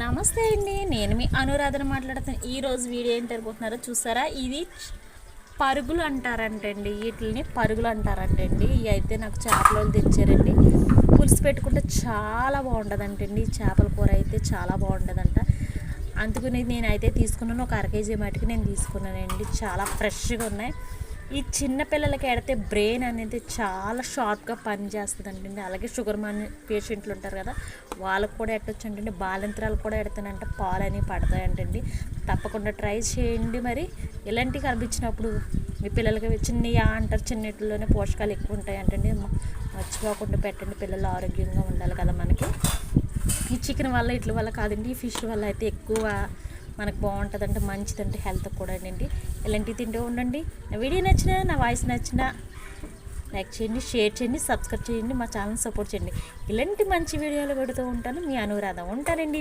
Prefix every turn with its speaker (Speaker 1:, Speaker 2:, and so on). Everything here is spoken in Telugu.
Speaker 1: నమస్తే అండి, నేను మీ అనురాధన మాట్లాడుతాను. ఈరోజు వీడియో ఏం తెలిపోతున్నారో చూసారా? ఇది పరుగులు అంటారంటండి, వీటిని పరుగులు అంటారంటండి. ఇవి అయితే నాకు చేపలు తెచ్చారండి. పులుసు పెట్టుకుంటే చాలా బాగుంటుందంటండి. చేపల కూర అయితే చాలా బాగుంటుందంట. అందుకని నేనైతే తీసుకున్నాను. ఒక 1 కేజీ మటుకు నేను తీసుకున్నానండి. చాలా ఫ్రెష్గా ఉన్నాయి. ఈ చిన్నపిల్లలకి ఎడితే బ్రెయిన్ అనేది చాలా షార్ప్గా పనిచేస్తుందంటండి. అలాగే షుగర్ పేషెంట్లు ఉంటారు కదా, వాళ్ళకు కూడా ఎట్టొచ్చు అంటండి. బాలింతరాలు కూడా ఎడతానంటే పాలు అని పడతాయంటండి. తప్పకుండా ట్రై చేయండి. మరి ఇలాంటివి కనిపించినప్పుడు మీ పిల్లలకి చిన్నగా అంటారు, చిన్నట్లోనే పోషకాలు ఎక్కువ ఉంటాయి అంటండి. మర్చిపోకుండా పెట్టండి. పిల్లలు ఆరోగ్యంగా ఉండాలి కదా మనకి. ఈ చికెన్ వల్ల ఇట్ల వల్ల కాదండి, ఈ ఫిష్ వల్ల అయితే ఎక్కువ మనకు బాగుంటుందంటే మంచిదంటే హెల్త్ కూడా అండి. ఇలాంటివి తింటూ ఉండండి. నా వీడియో నచ్చినా, నా వాయిస్ నచ్చినా లైక్ చేయండి, షేర్ చేయండి, సబ్స్క్రైబ్ చేయండి, మా ఛానల్ సపోర్ట్ చేయండి. ఇలాంటి మంచి వీడియోలు పెడుతూ ఉంటాను. మీ అనురాధ ఉంటానండి.